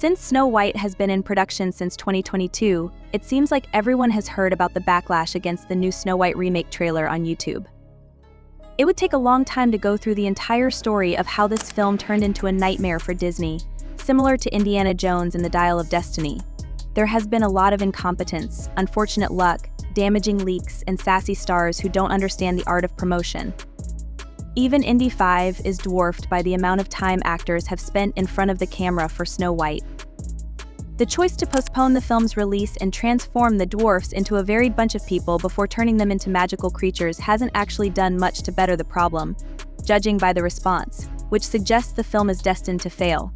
Since Snow White has been in production since 2022, it seems like everyone has heard about the backlash against the new Snow White remake trailer on YouTube. It would take a long time to go through the entire story of how this film turned into a nightmare for Disney, similar to Indiana Jones and the Dial of Destiny. There has been a lot of incompetence, unfortunate luck, damaging leaks, and sassy stars who don't understand the art of promotion. Even Indy 5 is dwarfed by the amount of time actors have spent in front of the camera for Snow White. The choice to postpone the film's release and transform the dwarfs into a varied bunch of people before turning them into magical creatures hasn't actually done much to better the problem, judging by the response, which suggests the film is destined to fail.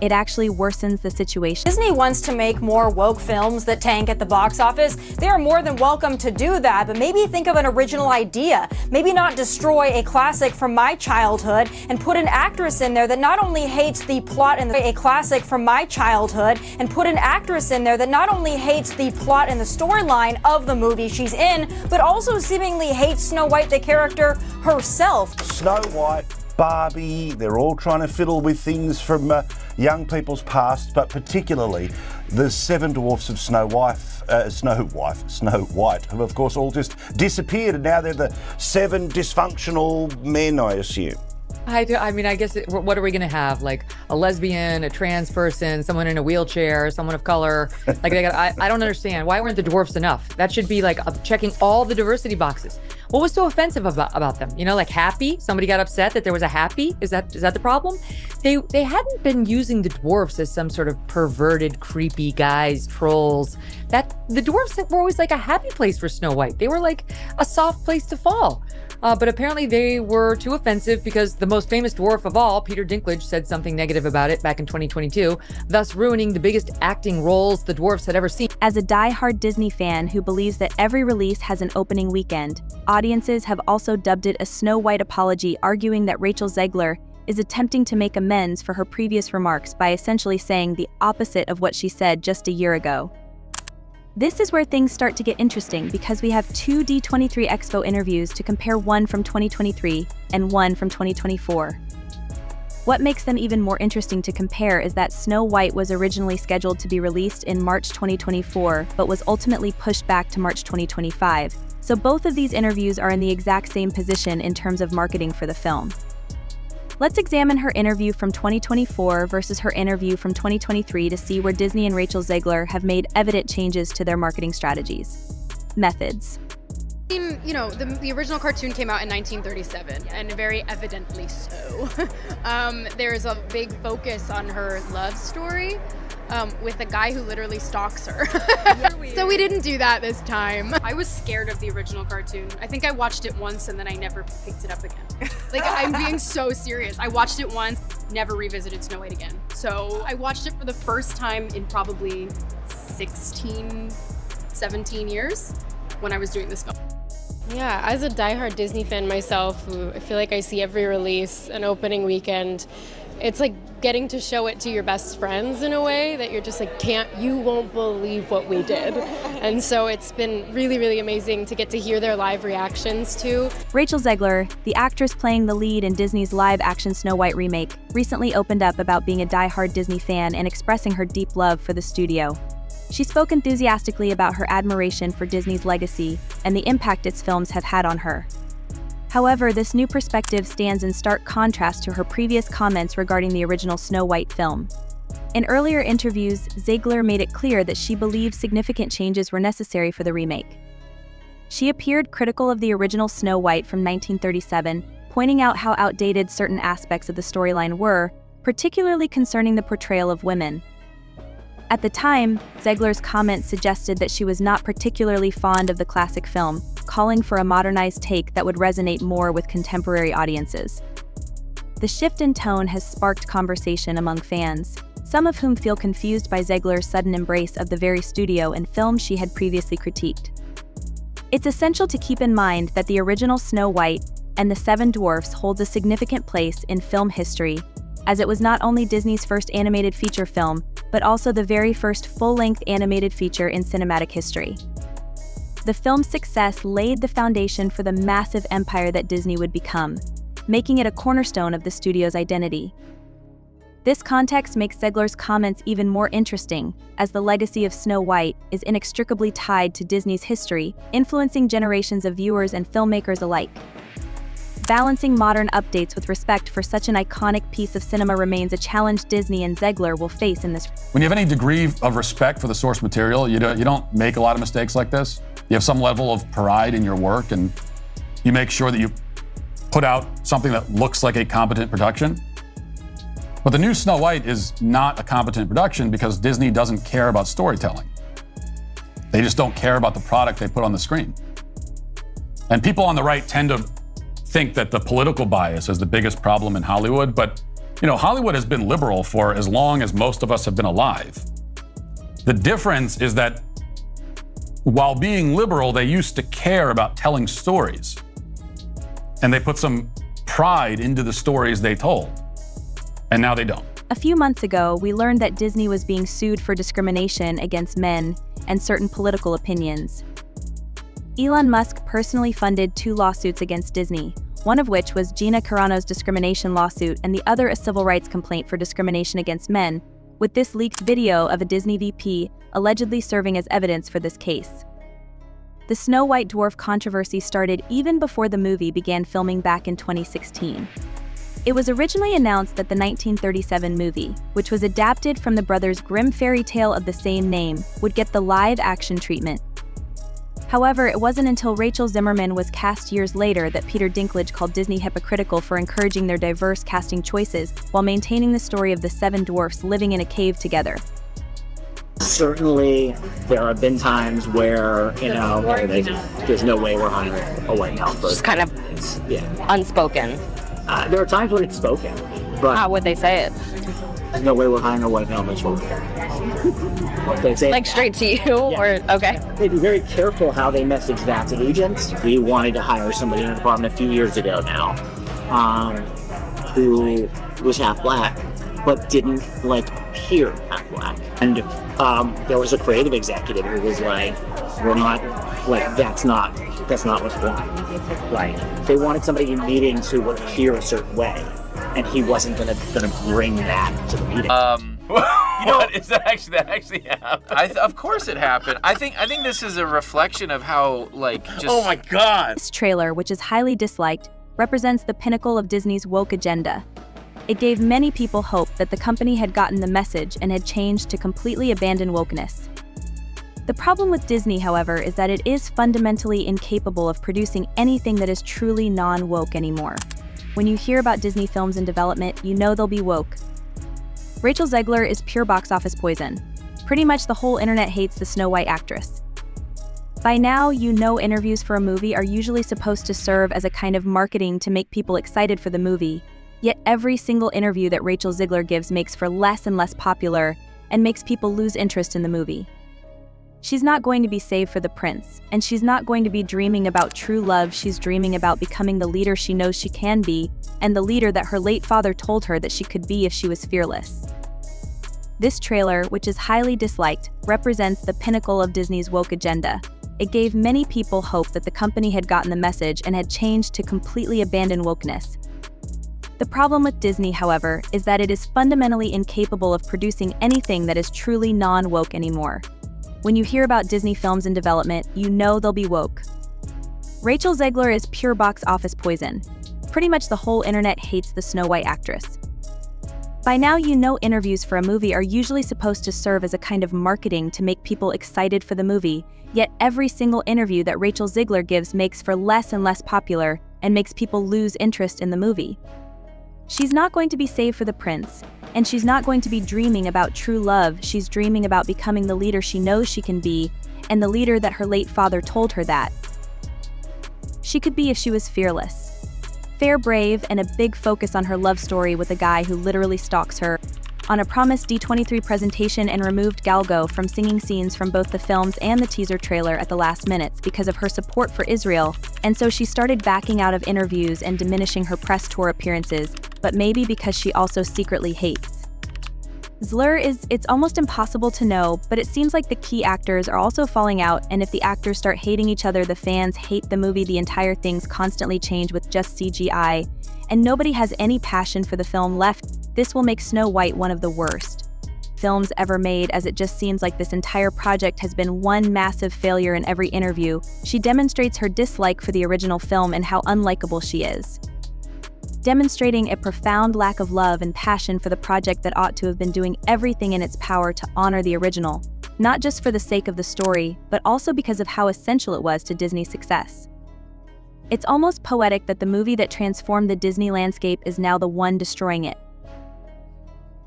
It actually worsens the situation. Disney wants to make more woke films that tank at the box office. They are more than welcome to do that, but maybe think of an original idea. Maybe not destroy a classic from my childhood and put an actress in there that not only hates the plot and the storyline of the movie she's in, but also seemingly hates Snow White, the character herself. Snow White, Barbie, they're all trying to fiddle with things from young people's past, but particularly the seven dwarfs of Snow White have of course all just disappeared, and now they're the seven dysfunctional men, I assume. I guess, what are we going to have? Like a lesbian, a trans person, someone in a wheelchair, someone of color? Like, I don't understand. Why weren't the dwarfs enough? That should be like checking all the diversity boxes. What was so offensive about them? You know, like Happy? Somebody got upset that there was a Happy? Is that the problem? They hadn't been using the dwarfs as some sort of perverted, creepy guys, trolls. The dwarfs were always like a happy place for Snow White. They were like a soft place to fall. But apparently they were too offensive because the most famous dwarf of all, Peter Dinklage, said something negative about it back in 2022, thus ruining the biggest acting roles the dwarfs had ever seen. As a die-hard Disney fan who believes that every release has an opening weekend, audiences have also dubbed it a Snow White apology, arguing that Rachel Zegler is attempting to make amends for her previous remarks by essentially saying the opposite of what she said just a year ago. This is where things start to get interesting because we have two D23 Expo interviews to compare, one from 2023 and one from 2024. What makes them even more interesting to compare is that Snow White was originally scheduled to be released in March 2024, but was ultimately pushed back to March 2025. So both of these interviews are in the exact same position in terms of marketing for the film. Let's examine her interview from 2024 versus her interview from 2023 to see where Disney and Rachel Zegler have made evident changes to their marketing strategies. Methods. You know, the original cartoon came out in 1937, and very evidently so. There's a big focus on her love story with a guy who literally stalks her. So we didn't do that this time. I was scared of the original cartoon. I think I watched it once and then I never picked it up again. Like, I'm being so serious. I watched it once, never revisited Snow White again. So I watched it for the first time in probably 16, 17 years when I was doing this film. Yeah, as a diehard Disney fan myself, who I feel like I see every release and opening weekend, it's like getting to show it to your best friends in a way that you're just like, you won't believe what we did. And so it's been really, really amazing to get to hear their live reactions too. Rachel Zegler, the actress playing the lead in Disney's live-action Snow White remake, recently opened up about being a die-hard Disney fan and expressing her deep love for the studio. She spoke enthusiastically about her admiration for Disney's legacy and the impact its films have had on her. However, this new perspective stands in stark contrast to her previous comments regarding the original Snow White film. In earlier interviews, Zegler made it clear that she believed significant changes were necessary for the remake. She appeared critical of the original Snow White from 1937, pointing out how outdated certain aspects of the storyline were, particularly concerning the portrayal of women. At the time, Zegler's comments suggested that she was not particularly fond of the classic film, calling for a modernized take that would resonate more with contemporary audiences. The shift in tone has sparked conversation among fans, some of whom feel confused by Zegler's sudden embrace of the very studio and films she had previously critiqued. It's essential to keep in mind that the original Snow White and the Seven Dwarfs holds a significant place in film history, as it was not only Disney's first animated feature film, but also the very first full-length animated feature in cinematic history. The film's success laid the foundation for the massive empire that Disney would become, making it a cornerstone of the studio's identity. This context makes Zegler's comments even more interesting, as the legacy of Snow White is inextricably tied to Disney's history, influencing generations of viewers and filmmakers alike. Balancing modern updates with respect for such an iconic piece of cinema remains a challenge Disney and Zegler will face in this. When you have any degree of respect for the source material, you don't make a lot of mistakes like this. You have some level of pride in your work, and you make sure that you put out something that looks like a competent production. But the new Snow White is not a competent production because Disney doesn't care about storytelling. They just don't care about the product they put on the screen. And people on the right tend to think that the political bias is the biggest problem in Hollywood, but Hollywood has been liberal for as long as most of us have been alive. The difference is that while being liberal, they used to care about telling stories, and they put some pride into the stories they told. And now they don't. A few months ago, we learned that Disney was being sued for discrimination against men and certain political opinions. Elon Musk personally funded 2 lawsuits against Disney, one of which was Gina Carano's discrimination lawsuit and the other a civil rights complaint for discrimination against men, with this leaked video of a Disney VP allegedly serving as evidence for this case. The Snow White dwarf controversy started even before the movie began filming back in 2016. It was originally announced that the 1937 movie, which was adapted from the brothers' Grimm fairy tale of the same name, would get the live-action treatment. However, it wasn't until Rachel Zimmerman was cast years later that Peter Dinklage called Disney hypocritical for encouraging their diverse casting choices while maintaining the story of the 7 dwarfs living in a cave together. Certainly, there have been times where, there's no way we're hiring a white male person. Just kind of unspoken. There are times when it's spoken, but how would they say it? There's no way we're hiring a white male person. They say like straight to you, or okay. They'd be very careful how they message that to agents. We wanted to hire somebody in the department a few years ago now, who was half black, but didn't appear half black. And there was a creative executive who was like, "We're not that's not what's wrong." They wanted somebody in meetings who would appear a certain way, and he wasn't gonna bring that to the meeting. Is that actually happened? Of course it happened. I think this is a reflection of how just. Oh my God! This trailer, which is highly disliked, represents the pinnacle of Disney's woke agenda. It gave many people hope that the company had gotten the message and had changed to completely abandon wokeness. The problem with Disney, however, is that it is fundamentally incapable of producing anything that is truly non-woke anymore. When you hear about Disney films in development, you know they'll be woke. Rachel Zegler is pure box office poison. Pretty much the whole internet hates the Snow White actress. By now, interviews for a movie are usually supposed to serve as a kind of marketing to make people excited for the movie, yet every single interview that Rachel Zegler gives makes for less and less popular and makes people lose interest in the movie. She's not going to be saved for the prince, and she's not going to be dreaming about true love. She's dreaming about becoming the leader she knows she can be, and the leader that her late father told her that she could be if she was fearless. This trailer, which is highly disliked, represents the pinnacle of Disney's woke agenda. It gave many people hope that the company had gotten the message and had changed to completely abandon wokeness. The problem with Disney, however, is that it is fundamentally incapable of producing anything that is truly non-woke anymore. When you hear about Disney films in development, you know they'll be woke. Rachel Zegler is pure box office poison. Pretty much the whole internet hates the Snow White actress. By now, interviews for a movie are usually supposed to serve as a kind of marketing to make people excited for the movie, yet every single interview that Rachel Zegler gives makes for less and less popular and makes people lose interest in the movie. She's not going to be saved for the prince, and she's not going to be dreaming about true love. She's dreaming about becoming the leader she knows she can be, and the leader that her late father told her that she could be if she was fearless. Fair, brave, and a big focus on her love story with a guy who literally stalks her. On a promised D23 presentation and removed Gal Gadot from singing scenes from both the films and the teaser trailer at the last minutes because of her support for Israel, and so she started backing out of interviews and diminishing her press tour appearances, but maybe because she also secretly hates Zegler. It's almost impossible to know, but it seems like the key actors are also falling out, and if the actors start hating each other, the fans hate the movie. The entire thing's constantly changed with just CGI, and nobody has any passion for the film left. this will make Snow White one of the worst films ever made, as it just seems like this entire project has been one massive failure. In every interview, she demonstrates her dislike for the original film and how unlikable she is, demonstrating a profound lack of love and passion for the project that ought to have been doing everything in its power to honor the original, not just for the sake of the story, but also because of how essential it was to Disney's success. It's almost poetic that the movie that transformed the Disney landscape is now the one destroying it.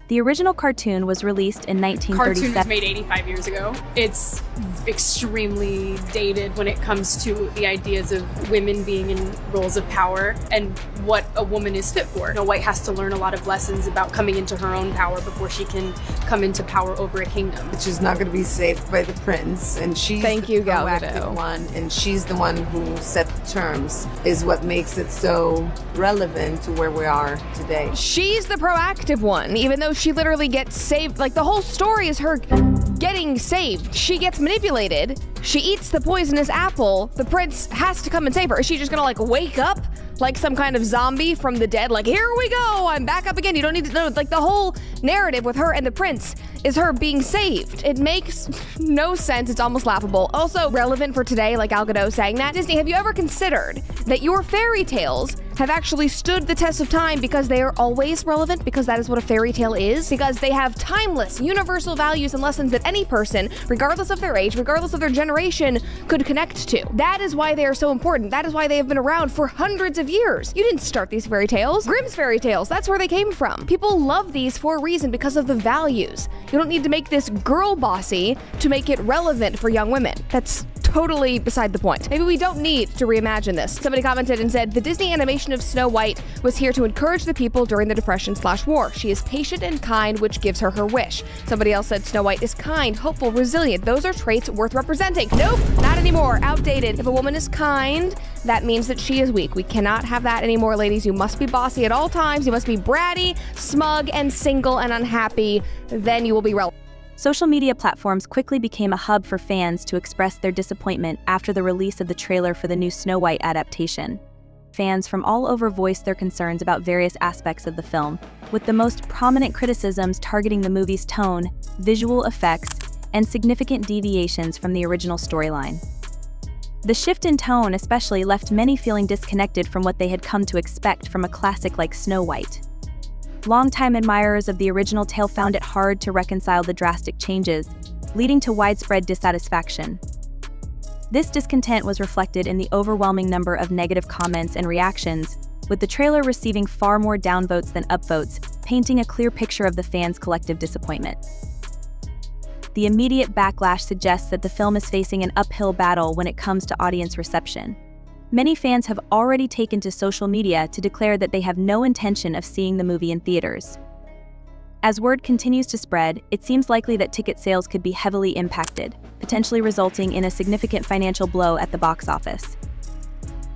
The original cartoon was released in 1937. Cartoon was made 85 years ago. It's extremely dated when it comes to the ideas of women being in roles of power and what a woman is fit for. Snow White has to learn a lot of lessons about coming into her own power before she can come into power over a kingdom. She's not going to be saved by the prince, and she's the proactive one, and she's the one who set the terms, is what makes it so relevant to where we are today. She's the proactive one, even though she literally gets saved. Like, the whole story is her getting saved. She gets manipulated. She eats the poisonous apple. The prince has to come and save her. Is she just gonna, like, wake up like some kind of zombie from the dead? Like, here we go, I'm back up again. You don't need to know. Like, the whole narrative with her and the prince is her being saved. It makes no sense. It's almost laughable. Also relevant for today, like Al Gadot saying that. Disney, have you ever considered that your fairy tales have actually stood the test of time because they are always relevant, because that is what a fairy tale is, because they have timeless, universal values and lessons that any person, regardless of their age, regardless of their generation, could connect to. That is why they are so important. That is why they have been around for hundreds of years. You didn't start these fairy tales. Grimm's fairy tales, that's where they came from. People love these for a reason, because of the values. You don't need to make this girl bossy to make it relevant for young women. That's totally beside the point. Maybe we don't need to reimagine this. Somebody commented and said, the Disney animation of Snow White was here to encourage the people during the Depression/war. She is patient and kind, which gives her her wish. Somebody else said Snow White is kind, hopeful, resilient. Those are traits worth representing. Nope, not anymore. Outdated. If a woman is kind, that means that she is weak. We cannot have that anymore, ladies. You must be bossy at all times. You must be bratty, smug, and single and unhappy. Then you will be relevant. Social media platforms quickly became a hub for fans to express their disappointment after the release of the trailer for the new Snow White adaptation. Fans from all over voiced their concerns about various aspects of the film, with the most prominent criticisms targeting the movie's tone, visual effects, and significant deviations from the original storyline. The shift in tone especially left many feeling disconnected from what they had come to expect from a classic like Snow White. Longtime admirers of the original tale found it hard to reconcile the drastic changes, leading to widespread dissatisfaction. This discontent was reflected in the overwhelming number of negative comments and reactions, with the trailer receiving far more downvotes than upvotes, painting a clear picture of the fans' collective disappointment. The immediate backlash suggests that the film is facing an uphill battle when it comes to audience reception. Many fans have already taken to social media to declare that they have no intention of seeing the movie in theaters. As word continues to spread, it seems likely that ticket sales could be heavily impacted, potentially resulting in a significant financial blow at the box office.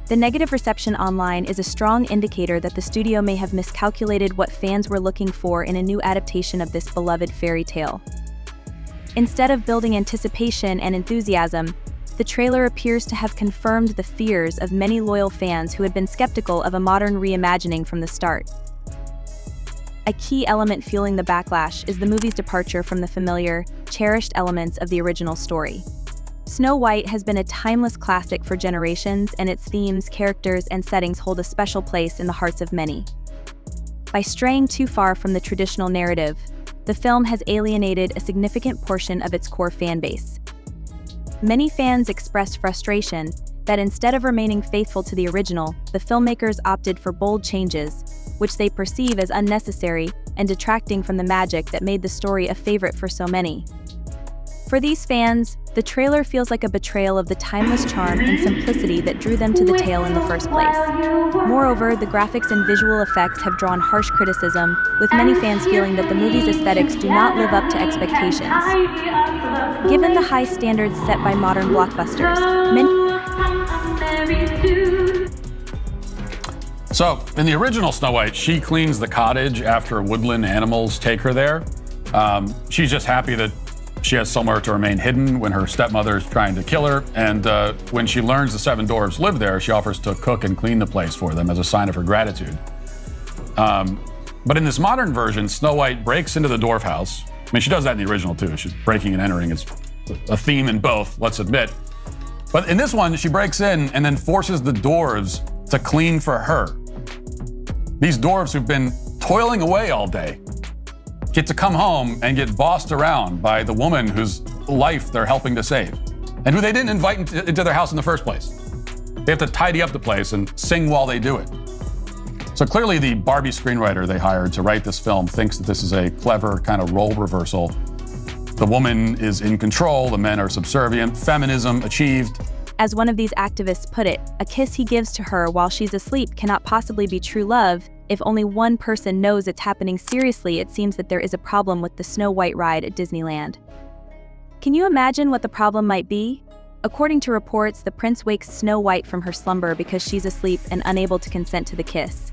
The negative reception online is a strong indicator that the studio may have miscalculated what fans were looking for in a new adaptation of this beloved fairy tale. Instead of building anticipation and enthusiasm, the trailer appears to have confirmed the fears of many loyal fans who had been skeptical of a modern reimagining from the start. A key element fueling the backlash is the movie's departure from the familiar, cherished elements of the original story. Snow White has been a timeless classic for generations, and its themes, characters, and settings hold a special place in the hearts of many. By straying too far from the traditional narrative, the film has alienated a significant portion of its core fan base. Many fans expressed frustration that instead of remaining faithful to the original, the filmmakers opted for bold changes, which they perceive as unnecessary and detracting from the magic that made the story a favorite for so many. For these fans, the trailer feels like a betrayal of the timeless charm and simplicity that drew them to the tale in the first place. Moreover, the graphics and visual effects have drawn harsh criticism, with many fans feeling that the movie's aesthetics do not live up to expectations. Given the high standards set by modern blockbusters, So, in the original Snow White, she cleans the cottage after woodland animals take her there. She's just happy that she has somewhere to remain hidden when her stepmother is trying to kill her. And when she learns the 7 dwarves live there, she offers to cook and clean the place for them as a sign of her gratitude. But in this modern version, Snow White breaks into the dwarf house. I mean, she does that in the original too. She's breaking and entering. It's a theme in both, let's admit. But in this one, she breaks in and then forces the dwarves to clean for her. These dwarves who've been toiling away all day get to come home and get bossed around by the woman whose life they're helping to save, and who they didn't invite into their house in the first place. They have to tidy up the place and sing while they do it. So clearly the Barbie screenwriter they hired to write this film thinks that this is a clever kind of role reversal. The woman is in control, the men are subservient, feminism achieved. As one of these activists put it, a kiss he gives to her while she's asleep cannot possibly be true love. If only one person knows it's happening seriously, it seems that there is a problem with the Snow White ride at Disneyland. Can you imagine what the problem might be? According to reports, the prince wakes Snow White from her slumber because she's asleep and unable to consent to the kiss.